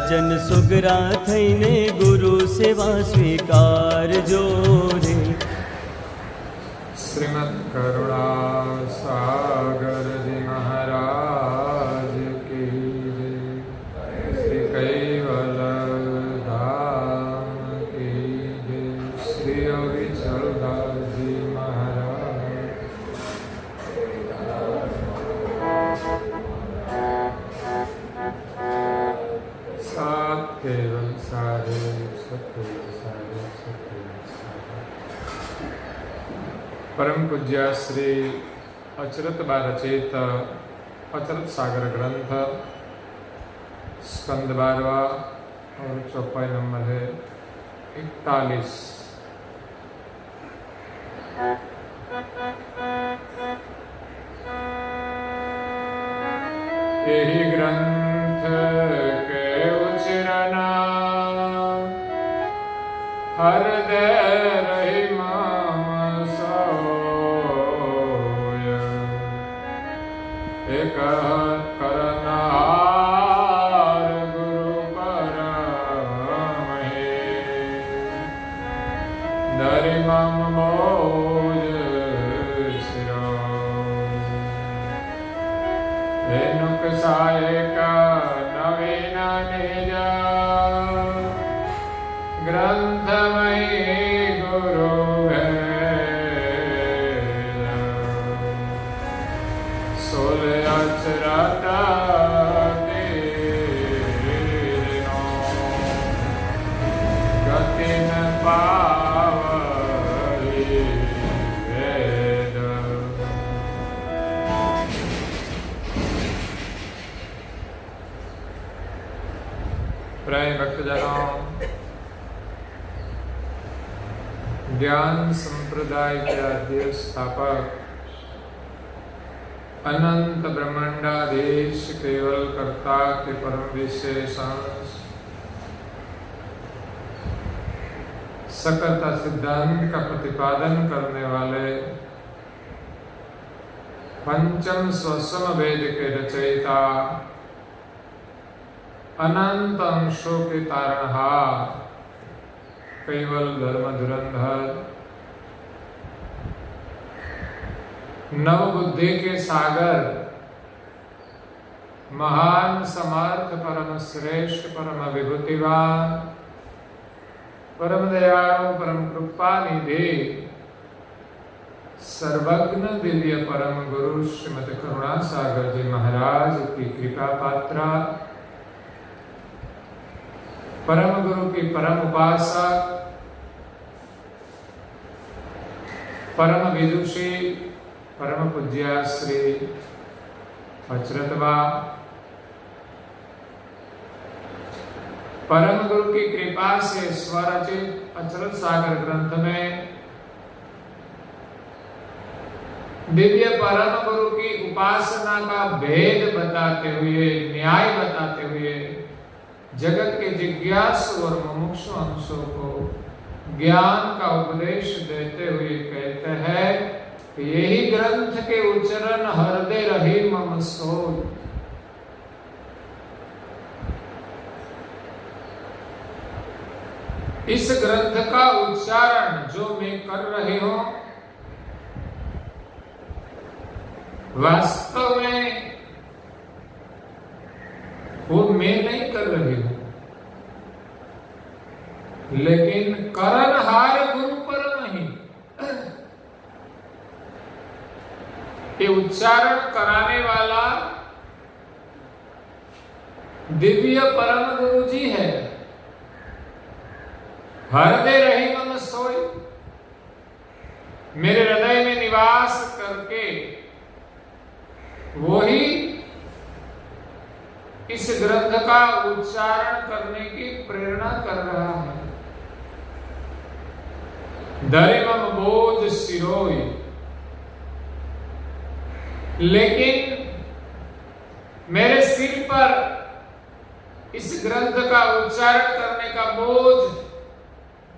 સજ્જન સુગરા થઈને ગુરુ સેવા સ્વીકાર જોરે। શ્રીમદ કરુણા સાગરજી મહારાજ કી જય। શ્રી કૈવલ ધામ કી જય। શ્રી અવિચલદાસજી મહારાજ। સાત કેવલ સારે સત્ય સારે સત્ય। परम पूज्य श्री अचरत बार रचित अचरत सागर ग्रंथ स्कंद 12वां और चौपाई नंबर है 41। यही ग्रंथ के उचरना हृदय रही करनार गुरु परमहे धरि मम बोझ सिरो। रेणुक सायका नवीन निज ग्रंथमयी गुरु अचरता तेनो गति न पावहि वेद। प्रिय भक्तजनों, ज्ञान संप्रदाय के आद्य स्थापक अनंत ब्रह्मांडाधीश केवल कर्ता के परम विशेष अंश सकर्ता सिद्धांत का प्रतिपादन करने वाले पंचम स्वसम वेद के रचयिता अनंत अंशों के तारणहार केवल धर्म धुरंधर नव बुद्धि के सागर महान समर्थ परम श्रेष्ठ परम विभूतिवान परम दयालु परम कृपा निधि सर्वज्ञ दिव्य परम गुरु श्रीमद करुणा सागर जी महाराज की कृपा पात्रा परम गुरु की परम उपासक परम विदुषी परम पूज्य श्री अचरतबा परम गुरु की कृपा से स्वरचित अचरत सागर ग्रंथ में दिव्य परम गुरु की उपासना का भेद बताते हुए न्याय बताते हुए जगत के जिज्ञासु और मुमुक्षु अंशों को ज्ञान का उपदेश देते हुए कहते हैं, यही ग्रंथ के उच्चारण हृदय रही मम सोच। इस ग्रंथ का उच्चारण जो मैं कर रही हूं वास्तव में वो मैं नहीं कर रही हूं, लेकिन करनहार गुरु परम ही ये उच्चारण कराने वाला दिव्य परम गुरु जी है। हृदय रही मम सोई, मेरे हृदय में निवास करके वो ही इस ग्रंथ का उच्चारण करने की प्रेरणा कर रहा है। धरि मम बोझ सिरोई, लेकिन मेरे सिर पर इस ग्रंथ का उच्चारण करने का बोझ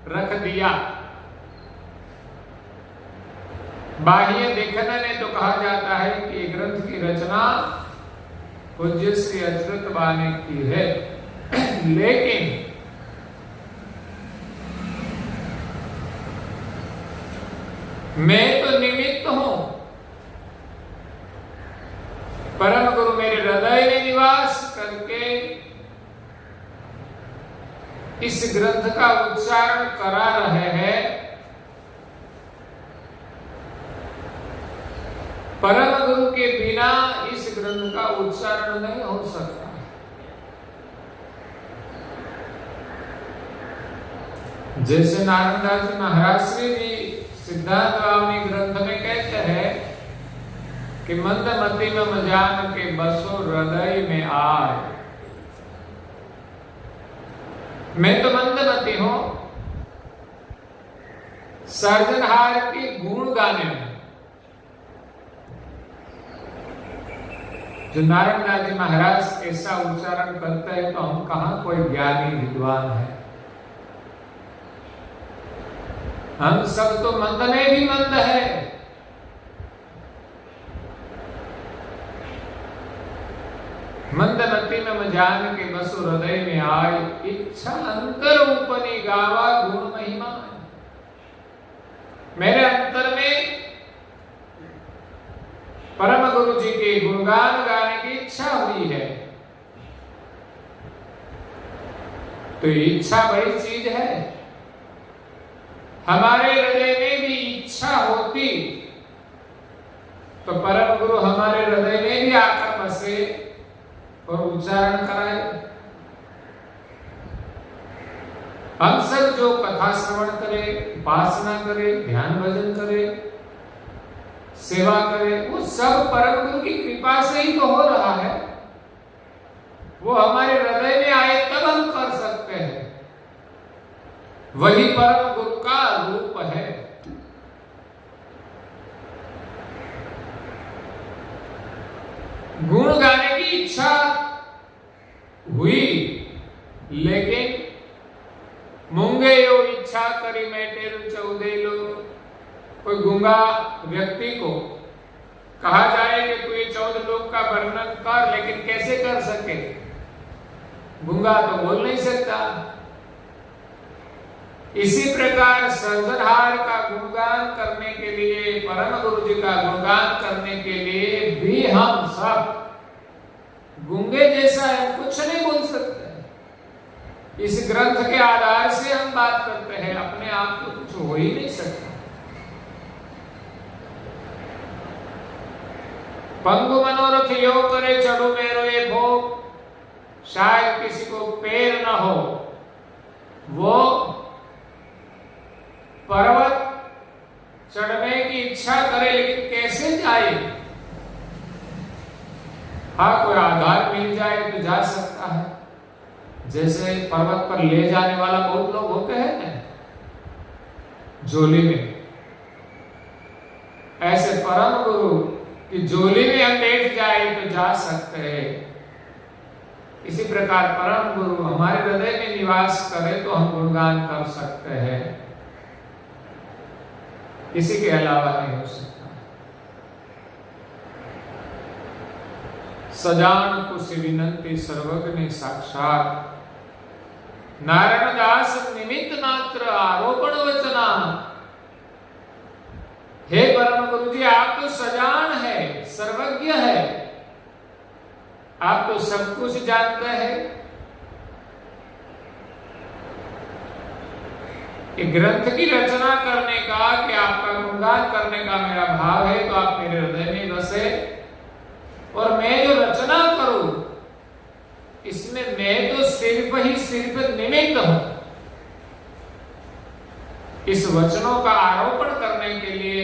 रख दिया। बाह्य देखने में तो कहा जाता है कि ग्रंथ की रचना पूज्य श्री अचरत बा ने की है, लेकिन मैं तो निमित्त हूं। परम गुरु मेरे हृदय में निवास करके इस ग्रंथ का उच्चारण करा रहे हैं। परम गुरु के बिना इस ग्रंथ का उच्चारण नहीं हो सकता। जैसे नारायणदास जी महाराज श्री जी सिद्धांत वावनी ग्रंथ में कहते हैं कि मंदमति में जान के बसो हृदय में आए। मैं तो मंदमति हूं सर्जनहार के गुण गाने में। जो नारायणदास जी महाराज ऐसा उच्चारण करते हैं तो हम कहां कोई ज्ञानी विद्वान है। हम सब तो मंद में भी मंद है। मंदमति में जान के बसु हृदय में आए, इच्छा अंतर उपनी गावा गुण महिमा। मेरे अंतर में परम गुरु जी के गुणगान गाने की इच्छा हुई है। तो इच्छा बड़ी चीज है। हमारे हृदय में भी इच्छा होती तो परम गुरु हमारे हृदय में भी आकर बसे और उच्चारण कराए। हम सब जो कथा श्रवण करे, उपासना करे, ध्यान भजन करे, सेवा करे, वो सब परम गुरु की कृपा से ही तो हो रहा है। वो हमारे हृदय में आए तब हम कर सकते हैं। वही परम गुरु का रूप है। गुण गाने की इच्छा हुई, लेकिन मूंगे यो इच्छा करी मैटेरु चौदेलो। कोई गूंगा व्यक्ति को कहा जाए कि तू ये 14 लोक का वर्णन कर, लेकिन कैसे कर सके? गूंगा तो बोल नहीं सकता। इसी प्रकार सर्जनहार का गुणगान करने के लिए, परम गुरु जी का गुणगान करने के लिए भी हम सब गूंगे जैसा है, कुछ नहीं बोल सकते। इस ग्रंथ के आधार से हम बात करते हैं, अपने आप को कुछ हो ही नहीं सकता। पंगु मनोरथ यो करे चढ़ो मेरो ये भोग। शायद किसी को पैर न हो, वो पर्वत चढ़ने की इच्छा करे, लेकिन कैसे जाए? हाँ, कोई आधार मिल जाए तो जा सकता है। जैसे पर्वत पर ले जाने वाला बहुत लोग होते हैं ना, झोली में। ऐसे परम गुरु की झोली में हम बैठ जाए तो जा सकते हैं। इसी प्रकार परम गुरु हमारे हृदय में निवास करे तो हम गुणगान कर सकते हैं। इसी के अलावा नहीं हो सकता। सजान कुछ विनंती सर्वज्ञ साक्षात। नारायण दास निमित्त मात्र आरोपण वचना। हे परम गुरु जी, आप तो सजान है, सर्वज्ञ है, आप तो सब कुछ जानते हैं। ग्रंथ की रचना करने का, कि आपका गुणगान करने का मेरा भाव है, तो आप मेरे हृदय में बसे और मैं जो रचना करूं इसमें मैं तो सिर्फ निमित्त हूं। इस वचनों का आरोपण करने के लिए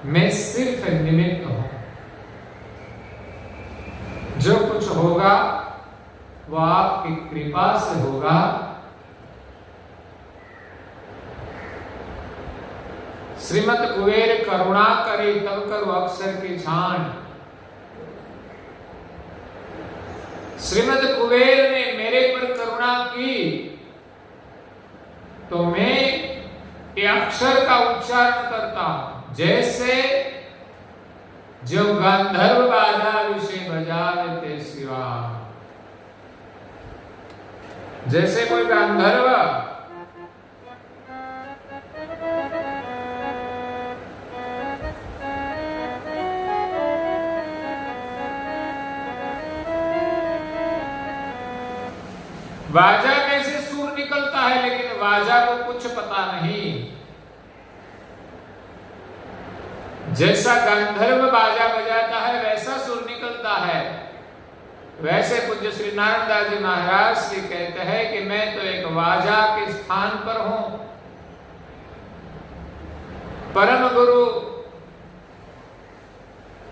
मैं सिर्फ निमित्त हूं। जो कुछ होगा वो आपकी कृपा से होगा। श्रीमत कुबेर करुणा करे तब करो अक्षर की छान। श्रीमत कुबेर ने मेरे पर करुणा की तो मैं ये अक्षर का उच्चारण करता हूं। जैसे जो गंधर्व बाजा विषय बजाते शिवा। जैसे कोई गांधर्व बाजा में से सुर निकलता है, लेकिन बाजा को कुछ पता नहीं। जैसा गंधर्व बाजा बजाता है वैसा सुर निकलता है। वैसे पूज्य श्री नारायण दास जी महाराज श्री कहते हैं कि मैं तो एक बाजा के स्थान पर हूं। परम गुरु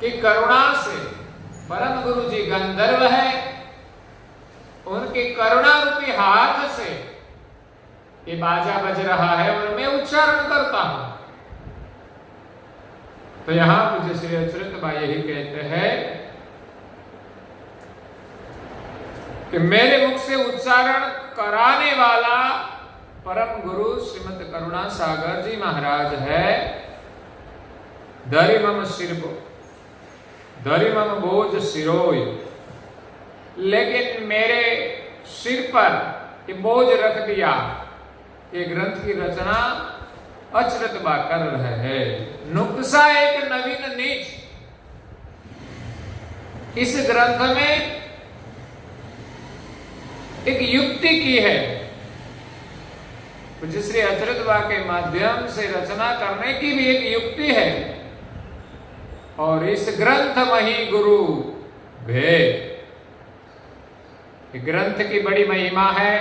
की करुणा से, परम गुरु जी गंधर्व है, उनके करुणा रूपी हाथ से ये बाजा बज रहा है और मैं उच्चारण करता हूं। तो यहां पूज्य श्री अच्युत बा यही कहते हैं कि मेरे मुख से उच्चारण कराने वाला परम गुरु श्रीमद करुणा सागर जी महाराज है। धरि मम सिरबो, धरि मम बोझ सिरोय, लेकिन मेरे सिर पर ये बोझ रख दिया। ये ग्रंथ की रचना अचरत बा कर रहे हैं। नुक्सा एक नवीन नीच इस ग्रंथ में एक युक्ति की है, जिससे अचरत बा के माध्यम से रचना करने की भी एक युक्ति है। और इस ग्रंथ मही गुरु भेद, ग्रंथ की बड़ी महिमा है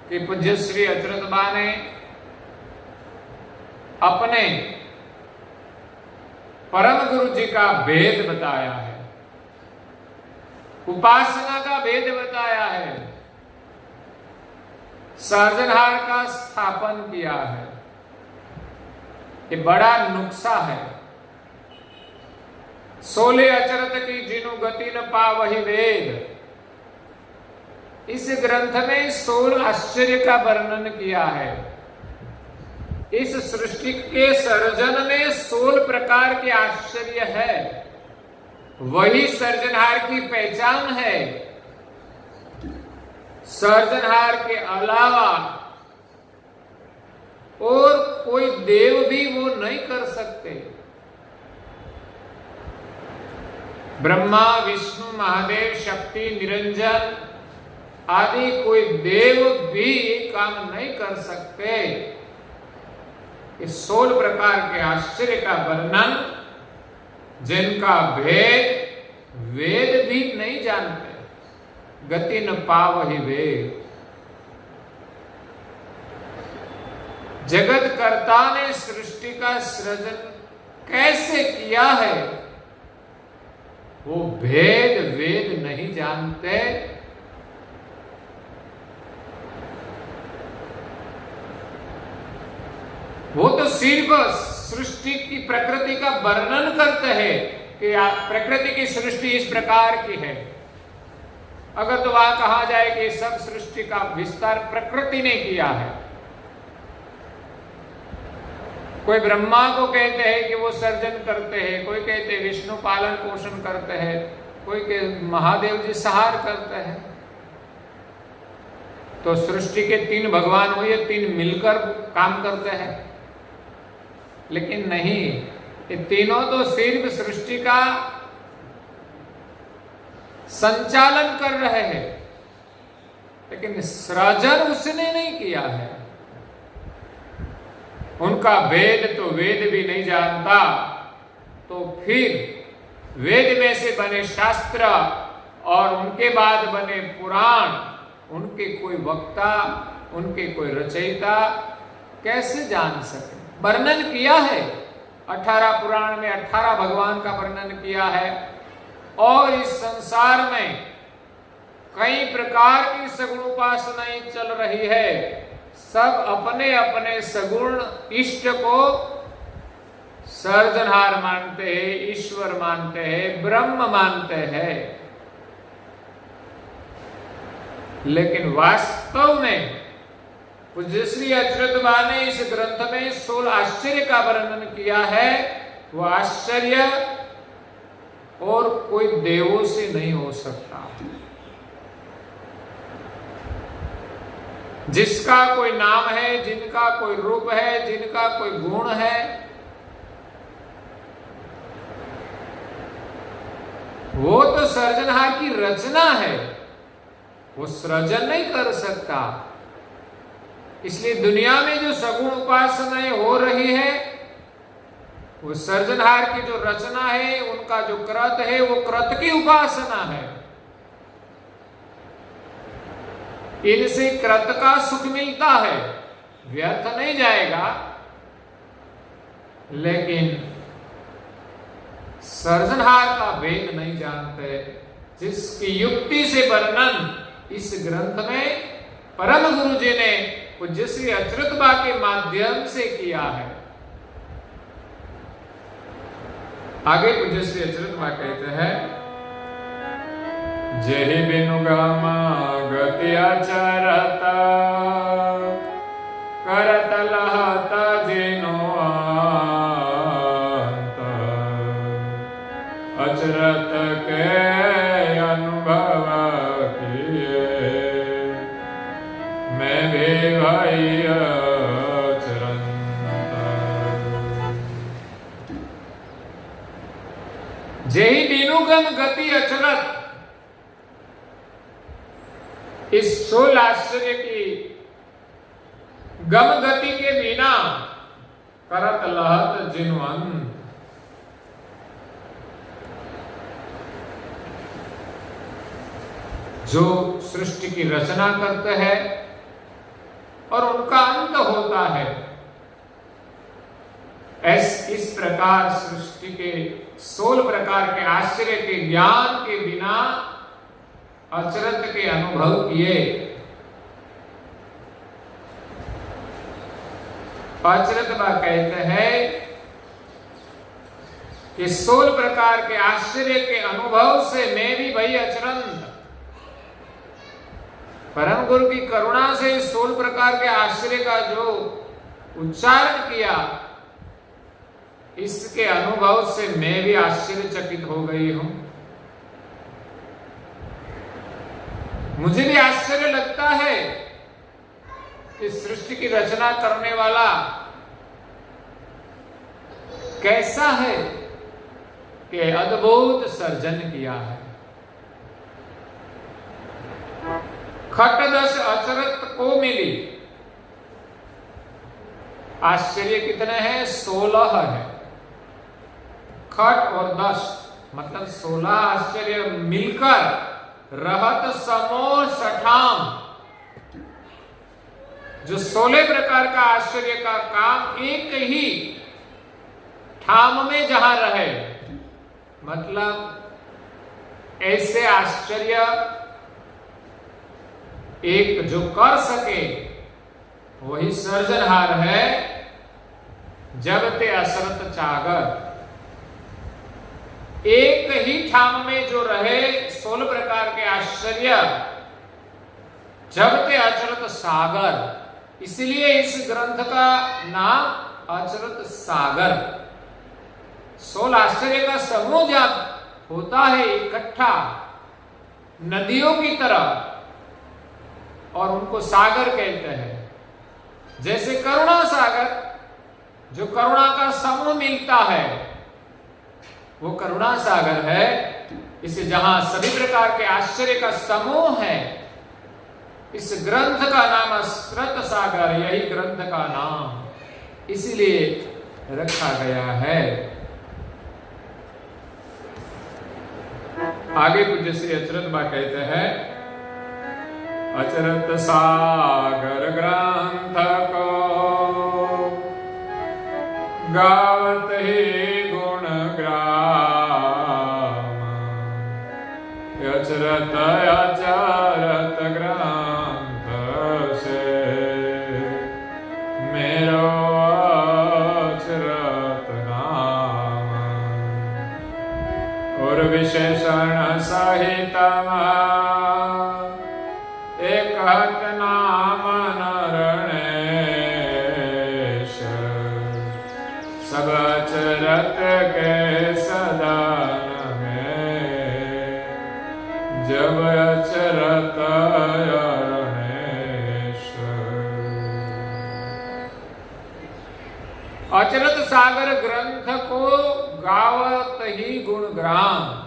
कि पूज्य श्री अच्युत बा ने अपने परम गुरु जी का भेद बताया है, उपासना का भेद बताया है, सर्जनहार का स्थापन किया है। ये बड़ा नुक्सा है। 16 अचरत की जिनु गति न पावहि वेद, इस ग्रंथ में 16 आश्चर्य का वर्णन किया है। इस सृष्टि के सर्जन में 16 प्रकार के आश्चर्य है। वही सर्जनहार की पहचान है। सर्जनहार के अलावा और कोई देव भी वो नहीं कर सकते। ब्रह्मा, विष्णु, महादेव, शक्ति, निरंजन आदि कोई देव भी काम नहीं कर सकते। इस 16 प्रकार के आश्चर्य का वर्णन, जिनका भेद वेद भी नहीं जानते, गति न पावहि वेद। जगत कर्ता ने सृष्टि का सृजन कैसे किया है, वो भेद वेद नहीं जानते। वो तो सिर्फ सृष्टि की प्रकृति का वर्णन करते हैं कि प्रकृति की सृष्टि इस प्रकार की है। अगर तो वहां कहा जाए कि सब सृष्टि का विस्तार प्रकृति ने किया है। कोई ब्रह्मा को कहते हैं कि वो सर्जन करते हैं, कोई कहते हैं विष्णु पालन पोषण करते हैं, कोई कहते महादेव जी संहार करते हैं। तो सृष्टि के 3 भगवान हुए, 3 मिलकर काम करते हैं। लेकिन नहीं, ये तीनों तो सिर्फ सृष्टि का संचालन कर रहे हैं, लेकिन सृजन उसने नहीं किया है। उनका भेद तो वेद भी नहीं जानता, तो फिर वेद में से बने शास्त्र और उनके बाद बने पुराण, उनके कोई वक्ता, उनके कोई रचयिता कैसे जान सके। वर्णन किया है 18 पुराण में, 18 भगवान का वर्णन किया है। और इस संसार में कई प्रकार की सगुण उपासनाएं चल रही है। सब अपने अपने सगुण इष्ट को सर्जनहार मानते हैं, ईश्वर मानते हैं, ब्रह्म मानते हैं। लेकिन वास्तव में पूज्य श्री अच्युत बा ने इस ग्रंथ में 16 आश्चर्य का वर्णन किया है। वो आश्चर्य और कोई देवों से नहीं हो सकता। जिसका कोई नाम है, जिनका कोई रूप है, जिनका कोई गुण है, वो तो सृजनहार की रचना है, वो सृजन नहीं कर सकता। इसलिए दुनिया में जो सगुण उपासनाएं हो रही है, वो सृजनहार की जो रचना है, उनका जो कृत है, वो कृत की उपासना है। इनसे कृत का सुख मिलता है, व्यर्थ नहीं जाएगा। लेकिन सृजनहार का भेद नहीं जानते, जिसकी युक्ति से वर्णन इस ग्रंथ में परम गुरु जी ने पूज्य श्री अच्युत बा के माध्यम से किया है। आगे पूज्य श्री अच्युत बा कहते हैं, जेहि बिनु गामा गति आचरता, करत लहता जिनो अंत, अचरत के अनुभव किए, मैं भी भाई अचरंत। जेहि बिनु गम गति अचरत, इस 16 आश्चर्य की गम गति के बिना करत लहत जिनवंत, जो सृष्टि की रचना करते हैं और उनका अंत होता है, इस प्रकार सृष्टि के 16 प्रकार के आश्चर्य के ज्ञान के बिना अचरत के अनुभव किए। अचरत बा कहते हैं कि 16 प्रकार के आश्चर्य के अनुभव से मैं भी भई अचरंत। परम गुरु की करुणा से 16 प्रकार के आश्चर्य का जो उच्चारण किया, इसके अनुभव से मैं भी आश्चर्यचकित हो गई हूं। मुझे भी आश्चर्य लगता है कि सृष्टि की रचना करने वाला कैसा है कि अद्भुत सर्जन किया है। खट 10 अचरत को मिली। आश्चर्य कितने हैं? 16 है। खट और 10 मतलब 16 आश्चर्य मिलकर रहत समो सठाम, जो 16 प्रकार का आश्चर्य का काम एक ही ठाम में जहां रहे, मतलब ऐसे आश्चर्य एक जो कर सके वही सर्जनहार है। जब ते असरत चागर, एक ही ठाम में जो रहे 16 प्रकार के आश्चर्य, जब ते अचरत सागर, इसलिए इस ग्रंथ का नाम अचरत सागर। 16 आश्चर्य का समूह जब होता है इकट्ठा नदियों की तरह, और उनको सागर कहते हैं। जैसे करुणा सागर, जो करुणा का समूह मिलता है वो करुणा सागर है। इसे जहां सभी प्रकार के आश्चर्य का समूह है, इस ग्रंथ का नाम अचरत सागर, यही ग्रंथ का नाम इसलिए रखा गया है। आगे पूज्य श्री अच्युत बा कहते हैं, अचरत सागर ग्रंथ को गावत ही गुण ग्राम, अचरत अचरत ग्रंथ से मेरो अचरत नाम, और विशेषण सहित एकहत नाम नरणेश, सब अचरत के सदन में, जब अचरत अरणेश। अचरत सागर ग्रंथ को गावत ही गुणग्राम।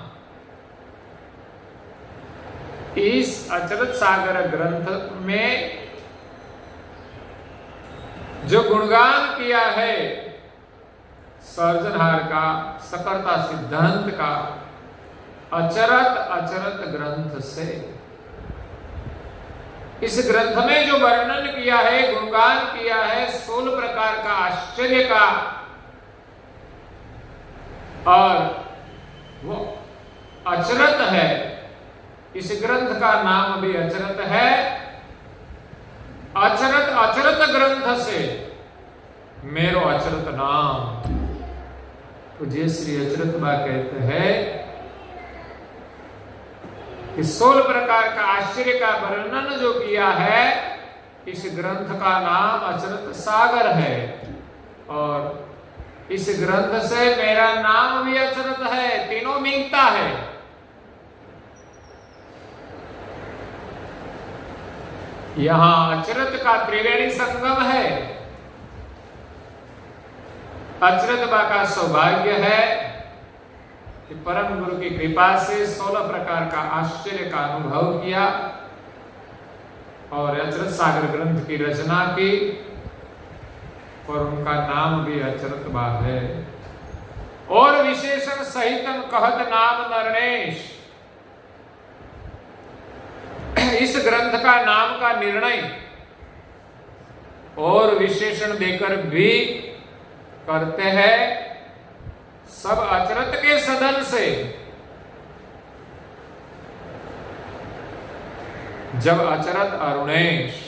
इस अचरत सागर ग्रंथ में जो गुणगान किया है सर्जनहार का, सकर्ता सिद्धांत का, अचरत अचरत ग्रंथ से, इस ग्रंथ में जो वर्णन किया है, गुणगान किया है 16 प्रकार का आश्चर्य का, और वो अचरत है। इस ग्रंथ का नाम भी अचरत है। अचरत अचरत ग्रंथ से मेरो अचरत नाम। तो जय श्री अचरत बा कहते हैं कि 16 प्रकार का आश्चर्य का वर्णन जो किया है, इस ग्रंथ का नाम अचरत सागर है। और इस ग्रंथ से मेरा नाम भी अचरत है, तीनों मिलता है। यहां अचरत का त्रिवेणी संगम है। अचरत बा का सौभाग्य है कि परम गुरु की कृपा से 16 प्रकार का आश्चर्य का अनुभव किया और अचरत सागर ग्रंथ की रचना की, और उनका नाम भी अचरत बा है। और विशेषण सहितम कहत नाम नरणेश। इस ग्रंथ का नाम का निर्णय और विशेषण देकर भी करते हैं सब अचरत के सदन से। जब अचरत अरुणेश,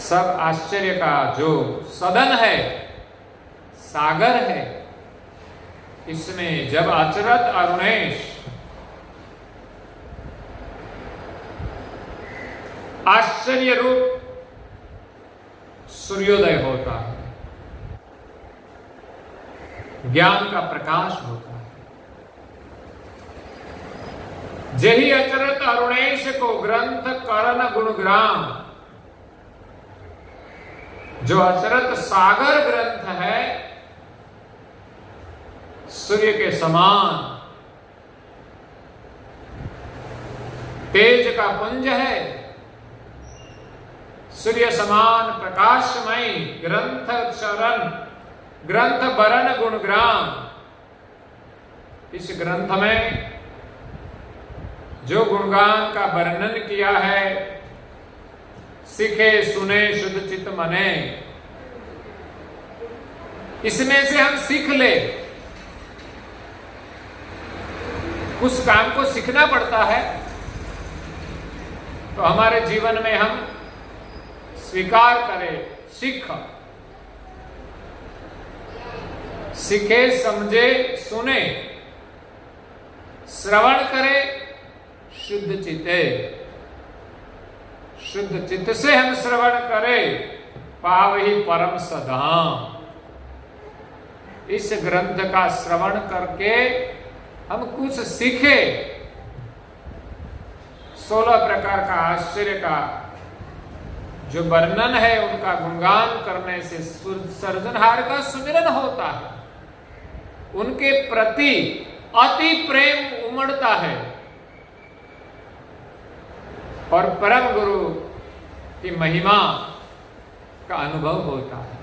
सब आश्चर्य का जो सदन है, सागर है, इसमें जब अचरत अरुणेश आश्चर्य रूप सूर्योदय होता है, ज्ञान का प्रकाश होता है। जही अचरत अरुणेश को ग्रंथ करण गुणग्राम, जो अचरत सागर ग्रंथ है, सूर्य के समान तेज का पुंज है, सूर्य समान प्रकाशमय ग्रंथ चरण, ग्रंथ बरन गुणग्राम। इस ग्रंथ में जो गुणगान का वर्णन किया है, सीखे सुने शुद्ध चित्त मने, इसमें से हम सीख ले। उस काम को सीखना पड़ता है तो हमारे जीवन में हम स्वीकार करें, सीखे समझे सुने, श्रवण करे, शुद्ध चित्ते, शुद्ध चित्त से हम श्रवण करें, पावहि परम सधाम। इस ग्रंथ का श्रवण करके हम कुछ सीखे। 16 प्रकार का आश्चर्य का जो वर्णन है, उनका गुणगान करने से सर्जनहार का सुमिरन होता है, उनके प्रति अति प्रेम उमड़ता है और परम गुरु की महिमा का अनुभव होता है।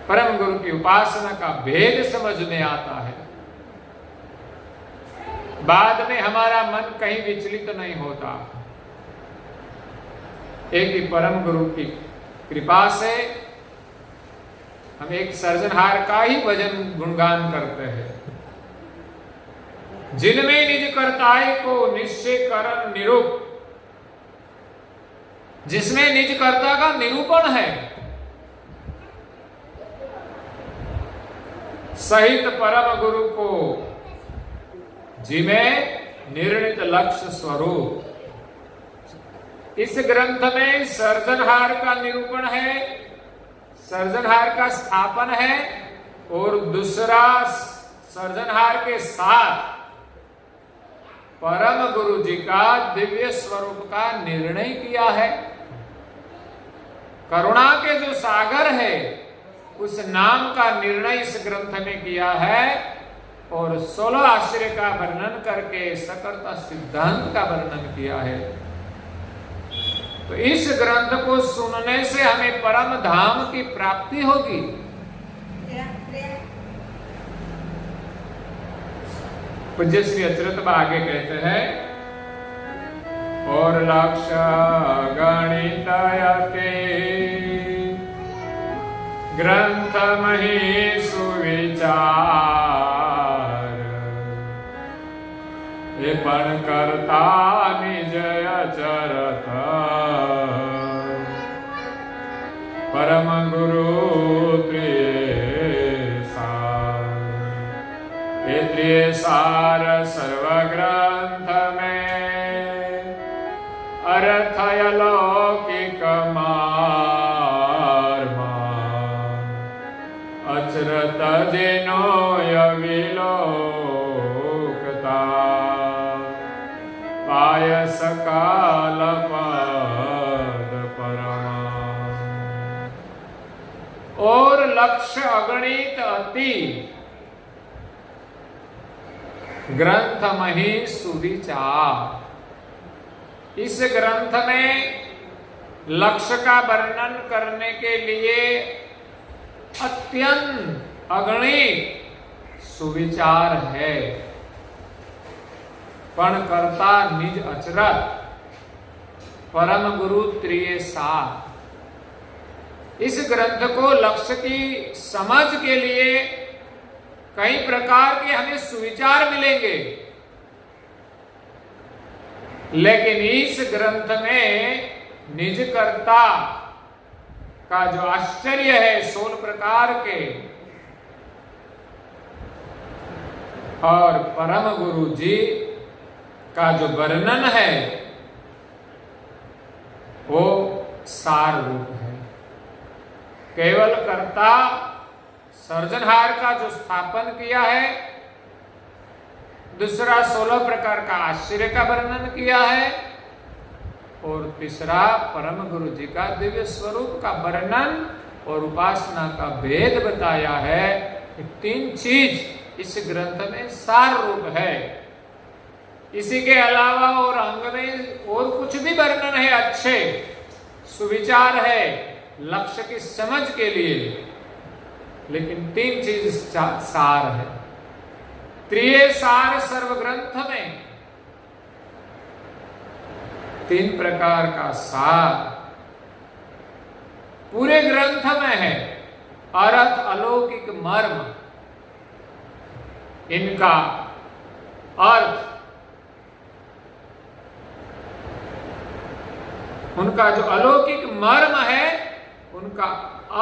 परम गुरु की उपासना का भेद समझ में आता है। बाद में हमारा मन कहीं विचलित नहीं होता। एक ही परम गुरु की कृपा से हम एक सर्जनहार का ही भजन गुणगान करते हैं, जिनमें निज कर्ताय को निश्चय करण निरूप, जिसमें निज कर्ता का निरूपण है, सहित परम गुरु को जिमें निर्णित लक्ष्य स्वरूप। इस ग्रंथ में सर्जनहार का निरूपण है, सर्जनहार का स्थापन है, और दूसरा सर्जनहार के साथ परम गुरु जी का दिव्य स्वरूप का निर्णय किया है। करुणा के जो सागर है उस नाम का निर्णय इस ग्रंथ में किया है और 16 आश्चर्य का वर्णन करके सकलता सिद्धांत का वर्णन किया है। तो इस ग्रंथ को सुनने से हमें परम धाम की प्राप्ति होगी। पूज्य श्री अच्युत आगे कहते हैं, और लक्ष्य गणितयते ग्रंथ मही सुविचार, ये पण करता निजय चरत परम गुरु प्रिय सार सर्व ग्रंथ में अर्थय लौकिक मार्मा, अचरत जिनो यविलोकता पाय सकाल पद परमा। और लक्ष्य अगणित अति ग्रंथ मही सुविचार। इस ग्रंथ में लक्ष्य का वर्णन करने के लिए अत्यंत अगणित सुविचार है। पण करता निज अचरत परम गुरु त्रिय सार। इस ग्रंथ को लक्ष्य की समझ के लिए कई प्रकार के हमें सुविचार मिलेंगे, लेकिन इस ग्रंथ में निज कर्ता का जो आश्चर्य है 16 प्रकार के, और परम गुरु जी का जो वर्णन है वो सार रूप है। केवल कर्ता सर्जनहार का जो स्थापन किया है, दूसरा 16 प्रकार का आश्चर्य का वर्णन किया है, और तीसरा परम गुरु जी का दिव्य स्वरूप का वर्णन और उपासना का भेद बताया है। ये 3 चीज इस ग्रंथ में सार रूप है। इसी के अलावा और अंग में और कुछ भी वर्णन है, अच्छे सुविचार है लक्ष्य की समझ के लिए, लेकिन 3 चीज सार है। त्रिय सार सर्व ग्रंथ में 3 प्रकार का सार पूरे ग्रंथ में है। अर्थ अलौकिक मर्म, इनका अर्थ, उनका जो अलौकिक मर्म है, उनका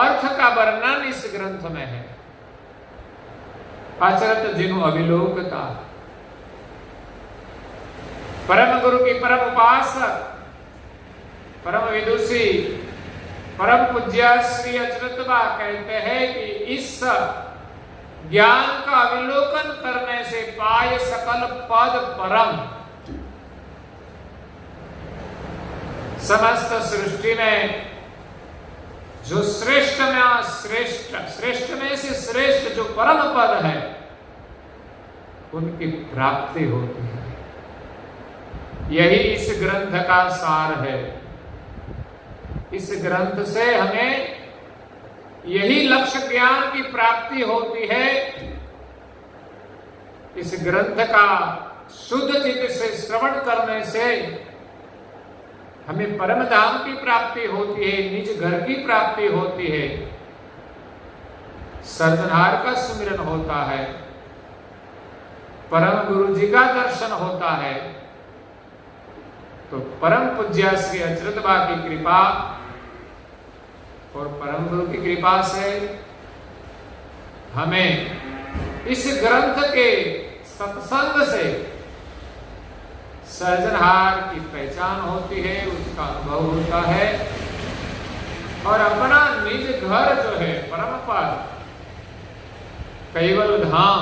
अर्थ का वर्णन इस ग्रंथ में है। अचरत जिनु अविलोकता, परम गुरु की परम उपासक, परम विदुषी, परम पूज्य श्री अच्युत कहते हैं कि इस ज्ञान का अविलोकन करने से पाय सकल पद परम। समस्त सृष्टि में जो श्रेष्ठ में श्रेष्ठ, श्रेष्ठ में से श्रेष्ठ जो परम पद है, उनकी प्राप्ति होती है। यही इस ग्रंथ का सार है। इस ग्रंथ से हमें यही लक्ष्य ज्ञान की प्राप्ति होती है। इस ग्रंथ का शुद्ध चित्त से श्रवण करने से हमें परम धाम की प्राप्ति होती है, निज घर की प्राप्ति होती है, सर्जनहार का सुमिरन होता है, परम गुरु जी का दर्शन होता है। तो परम पूज्य श्री अच्युत की कृपा और परम गुरु की कृपा से हमें इस ग्रंथ के सत्संग से सर्जनहार की पहचान होती है, उसका अनुभव होता है, और अपना निज घर जो है परम पद कैवल धाम,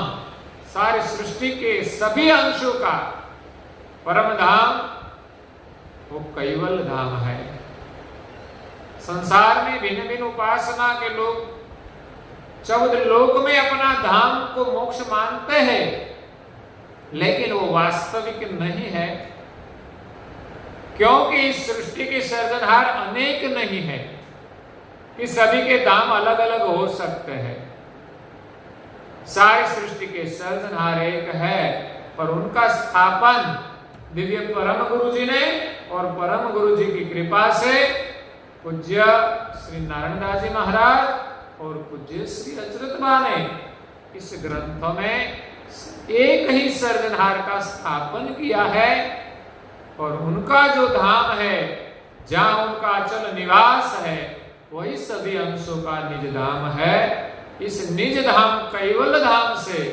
सारी सृष्टि के सभी अंशों का परम धाम वो कैवल धाम है। संसार में भिन्न भिन्न उपासना के लोग 14 लोक में अपना धाम को मोक्ष मानते हैं, लेकिन वो वास्तविक नहीं है, क्योंकि इस सृष्टि के सर्जनहार अनेक नहीं है कि सभी के धाम अलग अलग हो सकते हैं। सारी सृष्टि के सर्जनहार एक है, पर उनका स्थापन दिव्य परम गुरु जी ने और परम गुरु जी की कृपा से पूज्य श्री नारायण दास जी महाराज और पूज्य श्री अचरत बा ने इस ग्रंथ में एक ही सर्जनहार का स्थापन किया है, और उनका जो धाम है, जहां उनका अचल निवास है, वही सभी अंशों का निज धाम है। इस निज धाम कैवल्य धाम से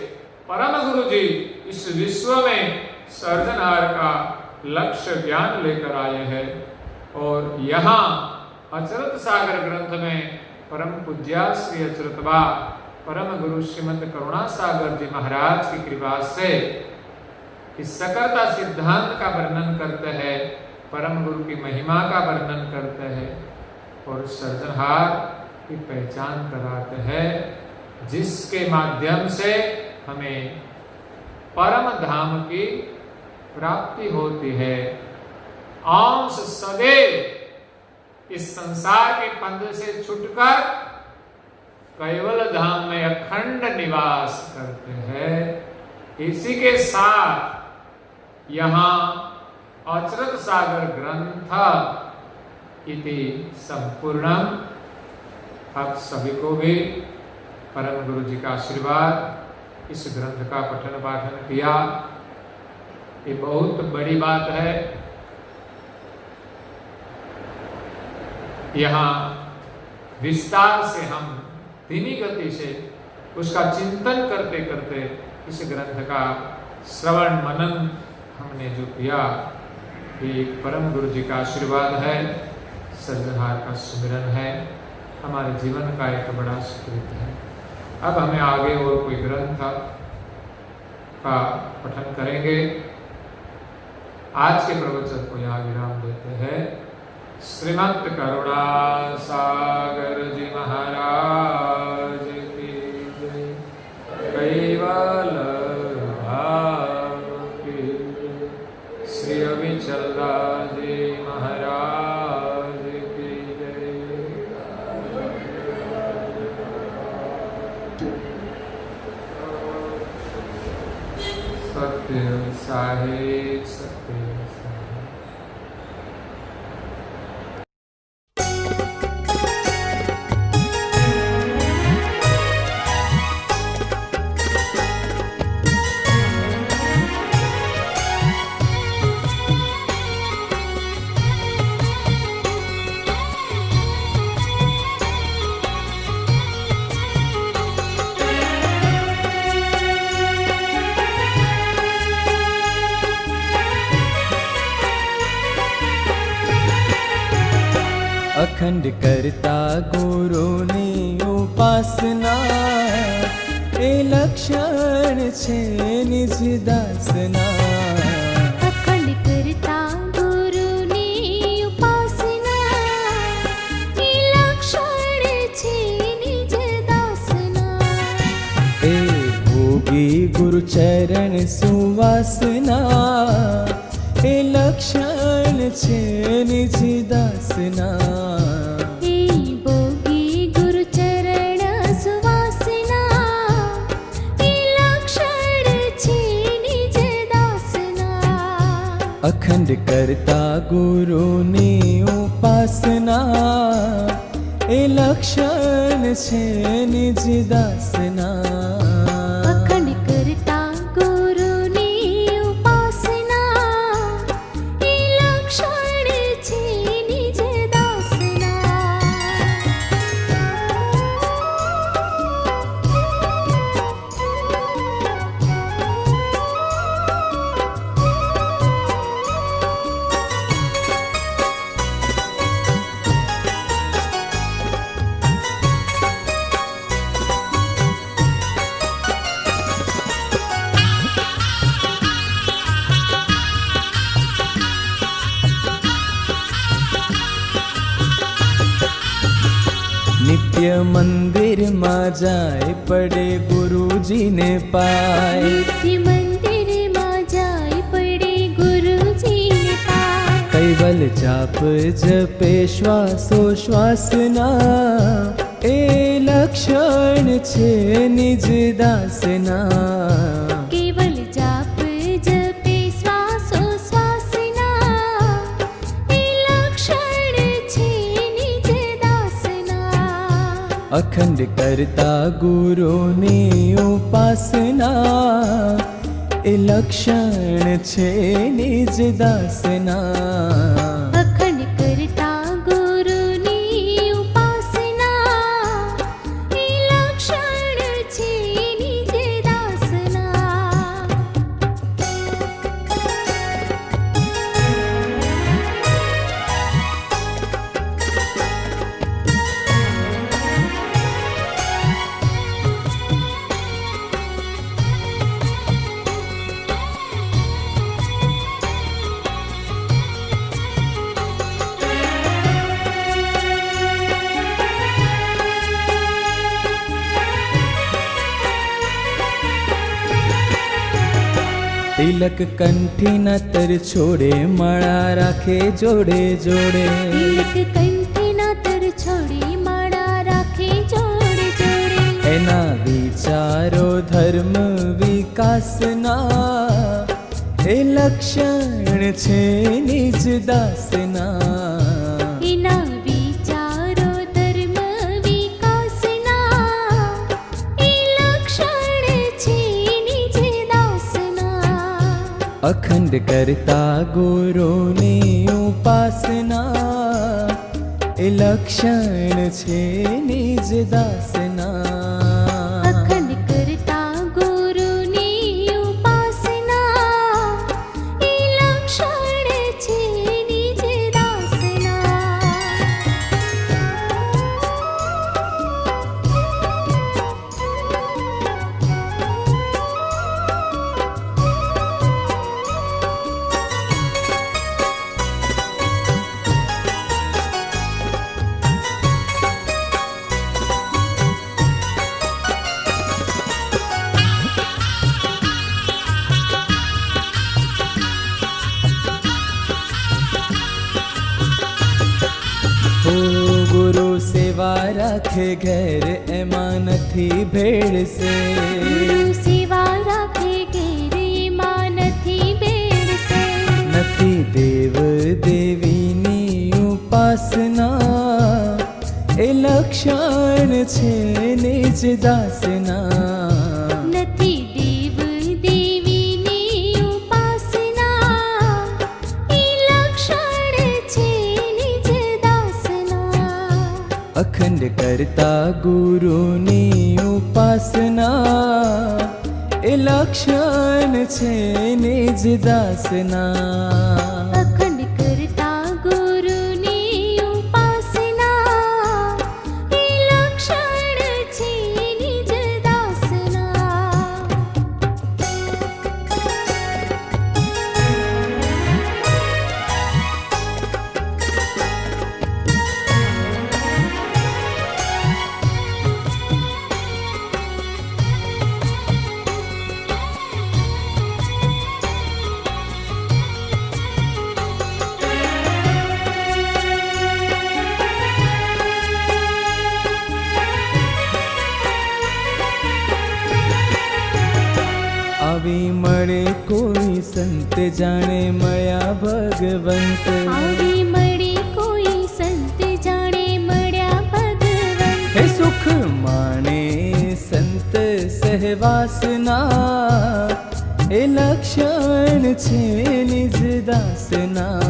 परम गुरु जी इस विश्व में सर्जनहार का लक्ष्य ज्ञान लेकर आए हैं। और यहाँ अचरत सागर ग्रंथ में परम पूज्य श्री अचरतबा परम गुरु श्रीमद करुणा सागर जी महाराज की कृपा से इस सकरता सिद्धांत का वर्णन करते हैं, परम गुरु की महिमा का वर्णन करते हैं और सर्जनहार की पहचान कराते हैं, जिसके माध्यम से हमें परम धाम की प्राप्ति होती है। अंश सदैव इस संसार के पंध से छुटकर कैवल धाम में अखंड निवास करते हैं। इसी के साथ यहाँ अचरत सागर ग्रंथ इति संपूर्णम। आप सभी को भी परम गुरु जी का आशीर्वाद, इस ग्रंथ का पठन पाठन किया, ये बहुत बड़ी बात है। यहाँ विस्तार से हम धीमी गति से उसका चिंतन करते करते इस ग्रंथ का श्रवण मनन हमने जो किया, ये परम गुरु जी का आशीर्वाद है, सर्जनहार का सुमिरन है, हमारे जीवन का एक बड़ा सुकृत है। अब हमें आगे और कोई ग्रंथ का पठन करेंगे। आज के प्रवचन को यहाँ विराम देते हैं। श्रीमद् करुणा सागर जी महाराज की जय। कैवल भाव की जय। श्री अविचल दास जी महाराज की जय। सत्य साहिब सत्य अखंड करता गुरु ने उपासना, ए लक्षण छे निज दासना। अखंड करता गुरु ने उपासना, ए लक्षण छे निज दासना। ए भोगी गुरु चरण सुवासना, ए लक्षण छे निज दासना। ए भोगी गुरु चरण सुवासना, ए लक्षण छे निज दासना। अखंड करता गुरु ने उपासना, ए लक्षण छे निज दासना। अखंड करता गुरु ने उपासना, ए लक्षण छे निज दासना। नित्य मंदिर માં જાય પડે ગુરુજીને પાય નિત્ય મંદિરમાં જાય પડે ગુરુજીને પાય કૈવલ જાપ જપે શ્વાસોશ્વાસના એ લક્ષણ છે નિજ દાસના કેવલ જાપ જપે શ્વાસોશ્વાસના એ લક્ષણ છે નિજ દાસના અખંડ કરતા ગુરુની ઉપાસના એ લક્ષણ છે નિજ દાસના અખંડ કરતા ગુરુની ઉપાસના એ લક્ષણ છે નિજ દાસના તિલક કંઠી નતર છોડે માળા રાખે જોડે જોડે તિલક કંઠીના તર છોડી માળા રાખે જોડે જોડે એના વિચારો ધર્મ વિકાસના એ લક્ષણ છે નિજ દાસના એના વિચારો ધર્મ વિકાસના એ લક્ષણ છે નિજ દાસના અખંડ કરતા ગુરુની ઉપાસના એ લક્ષણ છે નિજ દાસના અખંડ કરતા ગુરુની ઉપાસના એ લક્ષણ છે નિજ દાસના ઓ ગુરુ સેવા રાખે ઘેર એમાં નથી ભેળસે ગુરુ સેવા રાખે ઘેરે માં નથી બેડસે નથી દેવ દેવીની ઉપાસના એ લક્ષણ છે નિજ દાસના નથી દેવ દેવીની ઉપાસના એ લક્ષણ છે નિજ દાસના અખંડ કરતા ગુરુની ઉપાસના એ લક્ષણ છે નિજ દાસના અખંડ કરતા ગુરુની ઉપાસના એ લક્ષણ છે નિજ દાસના આવી મળે કોઈ સંત જાણે મળ્યા ભગવંત આવી મળી કોઈ સંત જાણે મળ્યા ભગવંત હે સુખ માણે સંત સહવાસના એ લક્ષણ છે નિજ દાસના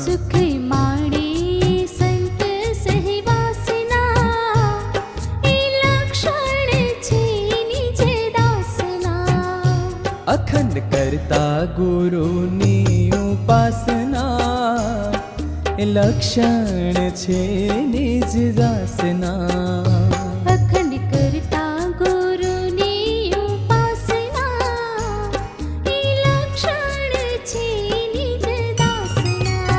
સુખ માણે સંત સહવાસના એ લક્ષણ છે નિજ દાસના અખંડ કરતા ગુરુની ઉપાસના એ લક્ષણ છે નિજ દાસના અખંડ કરતા ગુરુની ઉપાસના એ લક્ષણ છે નિજ દાસના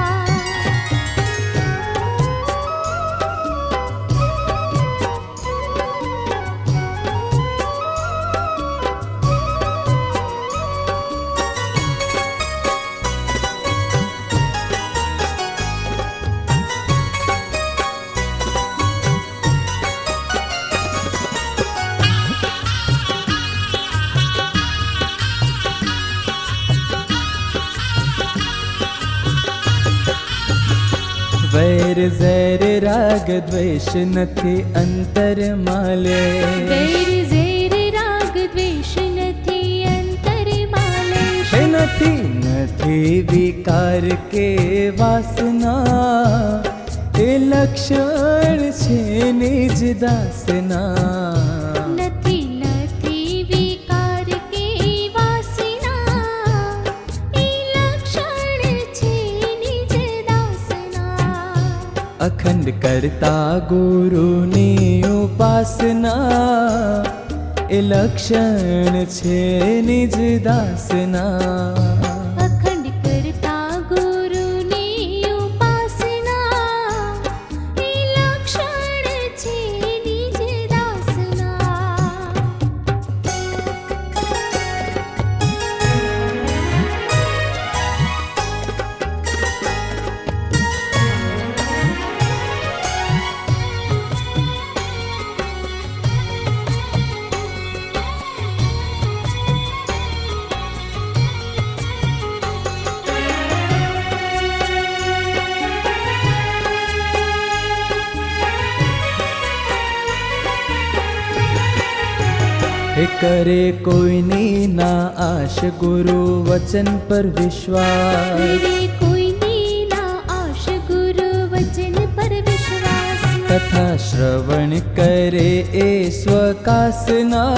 વેર ઝેર રાગ દ્વેષ નથી અંતર માલે વૈર ઝેર રાગ દ્વેષ નથી અંતરમાં લેશ નથી નથી વિકાર કે વાસના એ લક્ષણ છે નિજ દાસના નથી નથી વિકાર કે વાસના એ લક્ષણ છે નિજ દાસના અખંડ કરતા ગુરુની ઉપાસના એ લક્ષણ છે નિજ દાસના અખંડ કરતા ગુરુની ઉપાસના એ લક્ષણ છે નિજ દાસના એ કરે કોઈની ના આશ ગુરુ વચન પર વિશ્વાસ કરે કોઈની ના આશ ગુરુ વચન પર વિશ્વાસ તથા શ્રવણ કરે એ સ્વકાસના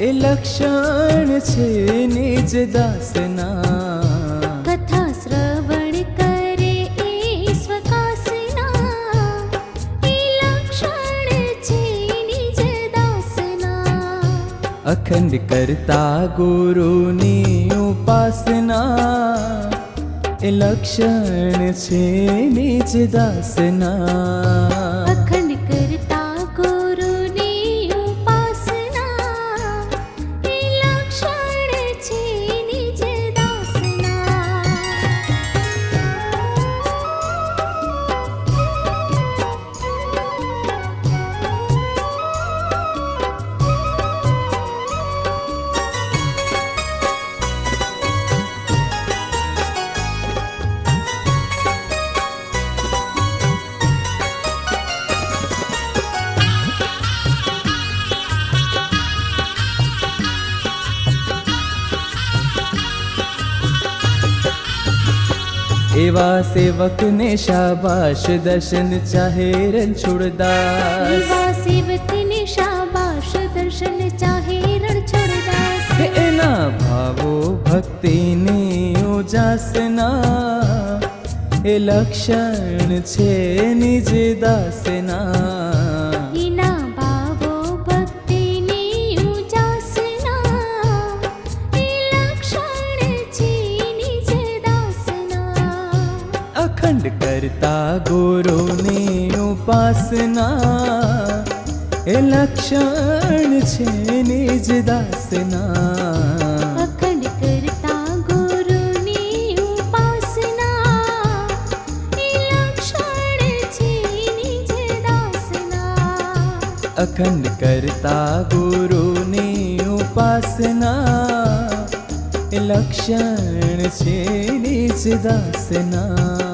એ લક્ષણ છે નિજ દાસના કથા શ્રવણ કરે એ સ્વકાસના એ લક્ષણ છે નિજ દાસના અખંડ કરતા ગુરુની ઉપાસના એ લક્ષણ છે નિજ દાસના અખંડ કરતા ગુરુની ઉપાસના એ લક્ષણ છે નિજ દાસના એવા સેવકને શાબાશ દર્શન ચાહે રણછોડદાસ એવા સેવકને શાબાશ દર્શન ચાહે રણછોડદાસ એના ભાવો ભક્તિની ઉજાસના એ લક્ષણ છે નિજ દાસના એના ભાવો ભક્તિની ઉજાસના એ લક્ષણ છે નિજ દાસના અખંડ કરતા ગુરુની ઉપાસના એ લક્ષણ છે નિજ દાસના અખંડ કરતા ગુરુની ઉપાસના એ લક્ષણ છે નિજ દાસના અખંડ કરતા ગુરુની ઉપાસના એ લક્ષણ છે નિજ દાસના